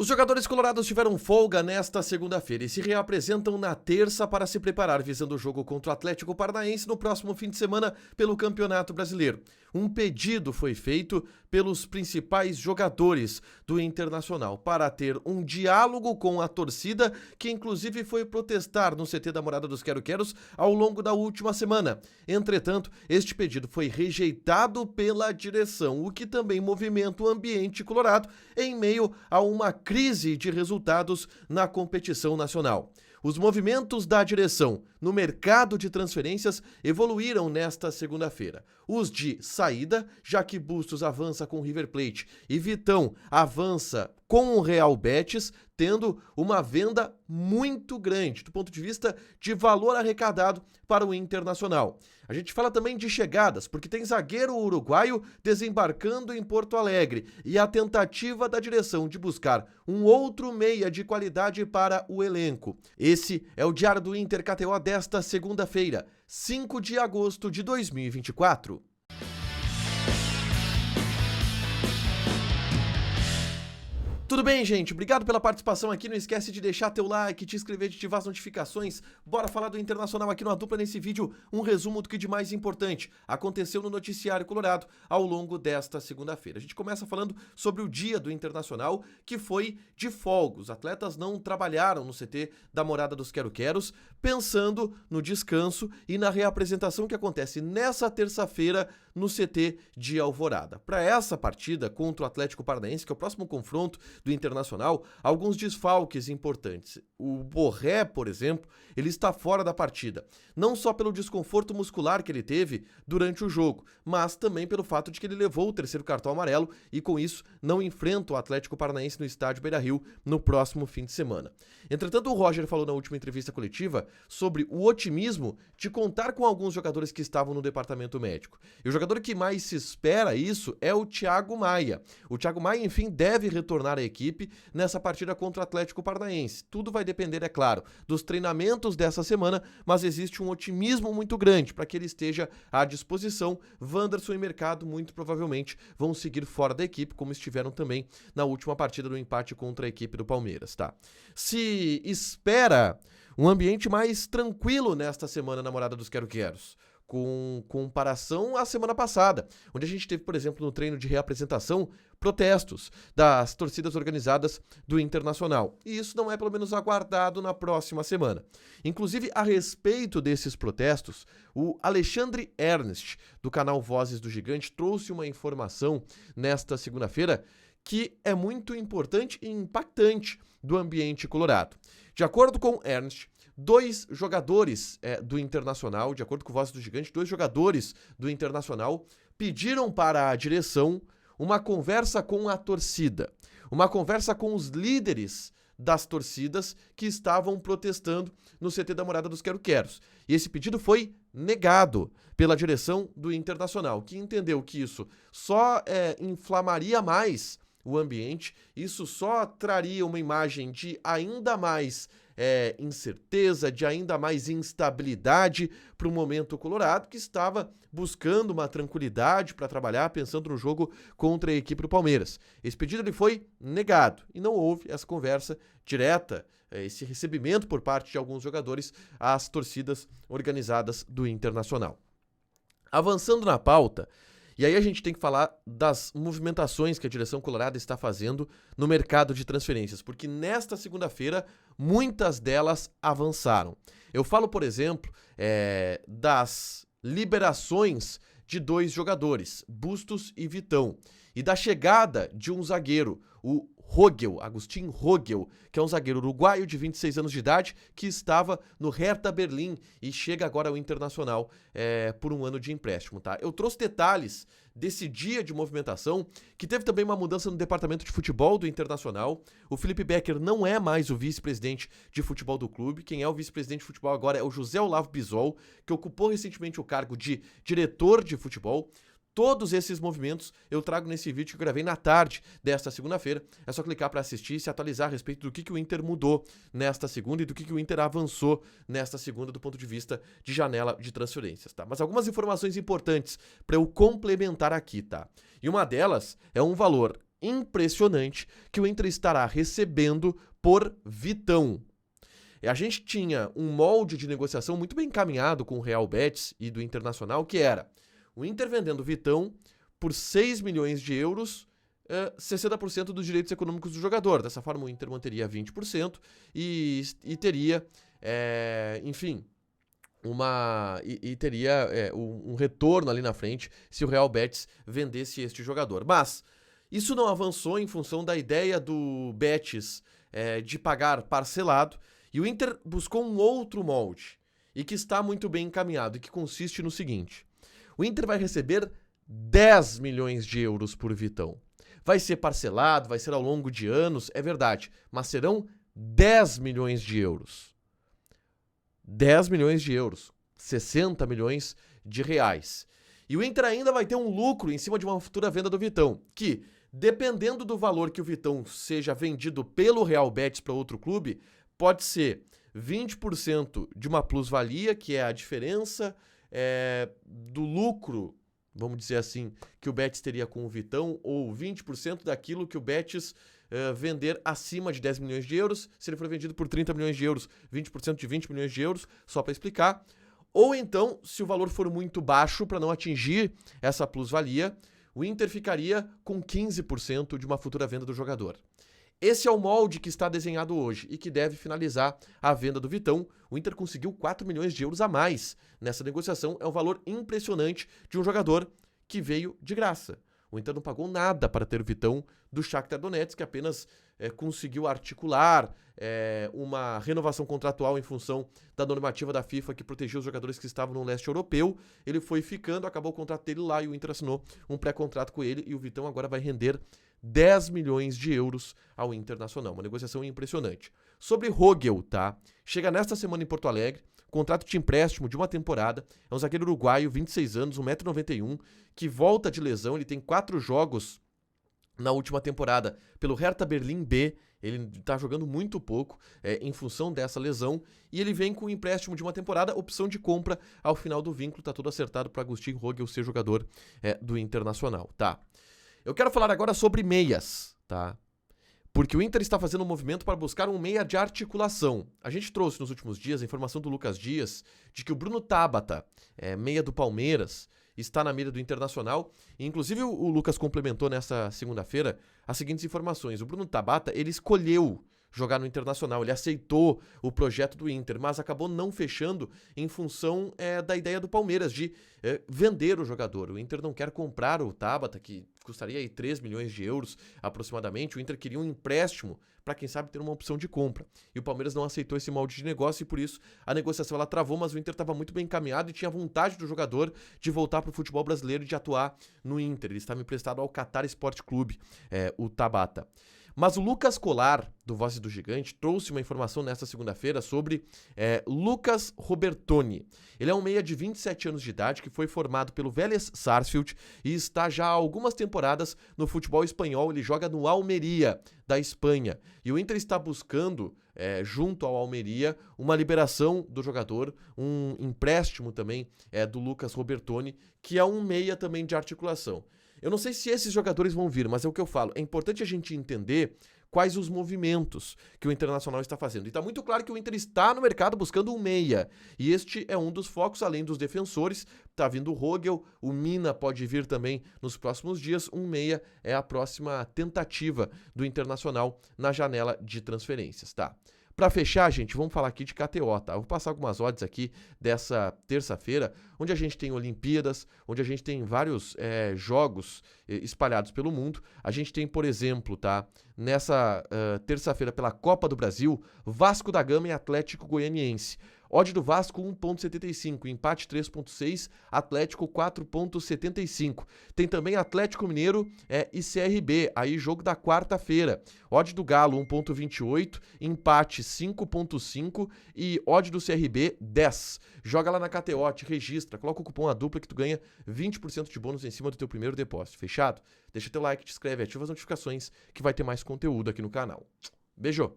Os jogadores colorados tiveram folga nesta segunda-feira e se reapresentam na terça para se preparar visando o jogo contra o Atlético Paranaense no próximo fim de semana pelo Campeonato Brasileiro. Um pedido foi feito pelos principais jogadores do Internacional para ter um diálogo com a torcida, que inclusive foi protestar no CT da Morada dos Quero-Queros ao longo da última semana. Entretanto, este pedido foi rejeitado pela direção, o que também movimenta o ambiente colorado em meio a uma crise de resultados na competição nacional. Os movimentos da direção no mercado de transferências evoluíram nesta segunda-feira. Os de saída, já que Bustos avança com o River Plate e Vitão avança com o Real Betis, tendo uma venda muito grande do ponto de vista de valor arrecadado para o Internacional. A gente fala também de chegadas, porque tem zagueiro uruguaio desembarcando em Porto Alegre e a tentativa da direção de buscar um outro meia de qualidade para o elenco. Esse é o Diário do Inter KTO desta segunda-feira, 5 de agosto de 2024. Tudo bem, gente? Obrigado pela participação aqui. Não esquece de deixar teu like, te inscrever, de ativar as notificações. Bora falar do Internacional aqui no A Dupla nesse vídeo. Um resumo do que de mais importante aconteceu no noticiário colorado ao longo desta segunda-feira. A gente começa falando sobre o dia do Internacional, que foi de folga. Os atletas não trabalharam no CT da Morada dos Quero-Queros, pensando no descanso e na reapresentação que acontece nessa terça-feira no CT de Alvorada. Para essa partida contra o Atlético Paranaense, que é o próximo confronto do Internacional, alguns desfalques importantes. O Borré, por exemplo, ele está fora da partida, não só pelo desconforto muscular que ele teve durante o jogo, mas também pelo fato de que ele levou o terceiro cartão amarelo e com isso não enfrenta o Atlético Paranaense no estádio Beira-Rio no próximo fim de semana. Entretanto, o Roger falou na última entrevista coletiva sobre o otimismo de contar com alguns jogadores que estavam no departamento médico. E o jogador que mais se espera isso é o Thiago Maia. O Thiago Maia, enfim, deve retornar à equipe nessa partida contra o Atlético Paranaense. Tudo vai depender, é claro, dos treinamentos dessa semana, mas existe um otimismo muito grande para que ele esteja à disposição. Wanderson e Mercado muito provavelmente vão seguir fora da equipe, como estiveram também na última partida do empate contra a equipe do Palmeiras, tá? Se espera um ambiente mais tranquilo nesta semana na Morada dos Quero-Queros, com comparação à semana passada, onde a gente teve, por exemplo, no treino de reapresentação, protestos das torcidas organizadas do Internacional. E isso não é, pelo menos, aguardado na próxima semana. Inclusive, a respeito desses protestos, o Alexandre Ernst, do canal Vozes do Gigante, trouxe uma informação nesta segunda-feira que é muito importante e impactante do ambiente colorado. De acordo com Ernst, dois jogadores do Internacional, de acordo com o Voz do Gigante, dois jogadores do Internacional pediram para a direção uma conversa com a torcida, uma conversa com os líderes das torcidas que estavam protestando no CT da Morada dos Quero-Queros. E esse pedido foi negado pela direção do Internacional, que entendeu que isso só inflamaria mais o ambiente, isso só traria uma imagem de ainda mais incerteza, de ainda mais instabilidade para o momento colorado, que estava buscando uma tranquilidade para trabalhar, pensando no jogo contra a equipe do Palmeiras. Esse pedido ele foi negado e não houve essa conversa direta, esse recebimento por parte de alguns jogadores às torcidas organizadas do Internacional. Avançando na pauta, e aí a gente tem que falar das movimentações que a direção colorada está fazendo no mercado de transferências, porque nesta segunda-feira muitas delas avançaram. Eu falo, por exemplo, das liberações de dois jogadores, Bustos e Vitão, e da chegada de um zagueiro, o Rogel, Agustin Rogel, que é um zagueiro uruguaio de 26 anos de idade, que estava no Hertha Berlim e chega agora ao Internacional por um ano de empréstimo, tá? Eu trouxe detalhes desse dia de movimentação, que teve também uma mudança no departamento de futebol do Internacional. O Felipe Becker não é mais o vice-presidente de futebol do clube. Quem é o vice-presidente de futebol agora é o José Olavo Bisol, que ocupou recentemente o cargo de diretor de futebol. Todos esses movimentos eu trago nesse vídeo que eu gravei na tarde desta segunda-feira. É só clicar para assistir e se atualizar a respeito do que o Inter mudou nesta segunda e do que o Inter avançou nesta segunda do ponto de vista de janela de transferências, tá? Mas algumas informações importantes para eu complementar aqui, tá? E uma delas é um valor impressionante que o Inter estará recebendo por Vitão. E a gente tinha um molde de negociação muito bem encaminhado com o Real Betis e do Internacional, que era o Inter vendendo o Vitão por 6 milhões de euros, 60% dos direitos econômicos do jogador. Dessa forma, o Inter manteria 20% e teria, enfim, teria um retorno ali na frente se o Real Betis vendesse este jogador. Mas isso não avançou em função da ideia do Betis de pagar parcelado, e o Inter buscou um outro molde, e que está muito bem encaminhado, e que consiste no seguinte: o Inter vai receber 10 milhões de euros por Vitão. Vai ser parcelado, vai ser ao longo de anos, é verdade, mas serão 10 milhões de euros. 10 milhões de euros, 60 milhões de reais. E o Inter ainda vai ter um lucro em cima de uma futura venda do Vitão, que, dependendo do valor que o Vitão seja vendido pelo Real Betis para outro clube, pode ser 20% de uma plusvalia, que é a diferença do lucro, vamos dizer assim, que o Betis teria com o Vitão, ou 20% daquilo que o Betis vender acima de 10 milhões de euros, se ele for vendido por 30 milhões de euros, 20% de 20 milhões de euros, só para explicar. Ou então, se o valor for muito baixo, para não atingir essa plusvalia, o Inter ficaria com 15% de uma futura venda do jogador. Esse é o molde que está desenhado hoje e que deve finalizar a venda do Vitão. O Inter conseguiu 4 milhões de euros a mais nessa negociação. É um valor impressionante de um jogador que veio de graça. O Inter não pagou nada para ter o Vitão do Shakhtar Donetsk, que apenas conseguiu articular uma renovação contratual em função da normativa da FIFA que protegia os jogadores que estavam no leste europeu. Ele foi ficando, acabou o contrato dele lá e o Inter assinou um pré-contrato com ele, e o Vitão agora vai render 10 milhões de euros ao Internacional. Uma negociação impressionante. Sobre Rogel, tá? Chega nesta semana em Porto Alegre, contrato de empréstimo de uma temporada. É um zagueiro uruguaio, 26 anos, 1,91 m, que volta de lesão. Ele tem 4 jogos na última temporada pelo Hertha Berlim B. Ele tá jogando muito pouco em função dessa lesão. E ele vem com um empréstimo de uma temporada, opção de compra ao final do vínculo. Tá tudo acertado para Agustín Rogel ser jogador do Internacional, tá? Eu quero falar agora sobre meias, tá? Porque o Inter está fazendo um movimento para buscar um meia de articulação. A gente trouxe nos últimos dias a informação do Lucas Dias de que o Bruno Tabata, meia do Palmeiras, está na mira do Internacional. E, inclusive, o Lucas complementou nessa segunda-feira as seguintes informações. O Bruno Tabata, ele escolheu jogar no Internacional, ele aceitou o projeto do Inter, mas acabou não fechando em função da ideia do Palmeiras de vender o jogador. O Inter não quer comprar o Tabata, que custaria aí 3 milhões de euros aproximadamente. O Inter queria um empréstimo para, quem sabe, ter uma opção de compra. E o Palmeiras não aceitou esse molde de negócio e, por isso, a negociação ela travou, mas o Inter estava muito bem encaminhado e tinha vontade do jogador de voltar para o futebol brasileiro e de atuar no Inter. Ele estava emprestado ao Qatar Sport Clube, o Tabata. Mas o Lucas Colar, do Vozes do Gigante, trouxe uma informação nesta segunda-feira sobre Lucas Robertoni. Ele é um meia de 27 anos de idade que foi formado pelo Vélez Sarsfield e está já há algumas temporadas no futebol espanhol. Ele joga no Almeria, da Espanha. E o Inter está buscando, junto ao Almeria, uma liberação do jogador, um empréstimo também do Lucas Robertoni, que é um meia também de articulação. Eu não sei se esses jogadores vão vir, mas é o que eu falo. É importante a gente entender quais os movimentos que o Internacional está fazendo. E está muito claro que o Inter está no mercado buscando um meia. E este é um dos focos, além dos defensores. Está vindo o Rogel, o Mina pode vir também nos próximos dias. Um meia é a próxima tentativa do Internacional na janela de transferências, tá? Para fechar, gente, vamos falar aqui de KTO, tá? Eu vou passar algumas odds aqui dessa terça-feira, onde a gente tem Olimpíadas, onde a gente tem vários jogos espalhados pelo mundo. A gente tem, por exemplo, tá? Nessa terça-feira, pela Copa do Brasil, Vasco da Gama e Atlético Goianiense. Odd do Vasco 1,75, empate 3,6, Atlético 4,75. Tem também Atlético Mineiro e CRB, aí jogo da quarta-feira. Odd do Galo 1,28, empate 5,5 e odd do CRB 10. Joga lá na KTO, te registra, coloca o cupom A Dupla que tu ganha 20% de bônus em cima do teu primeiro depósito. Fechado? Deixa teu like, te inscreve, ativa as notificações que vai ter mais conteúdo aqui no canal. Beijo!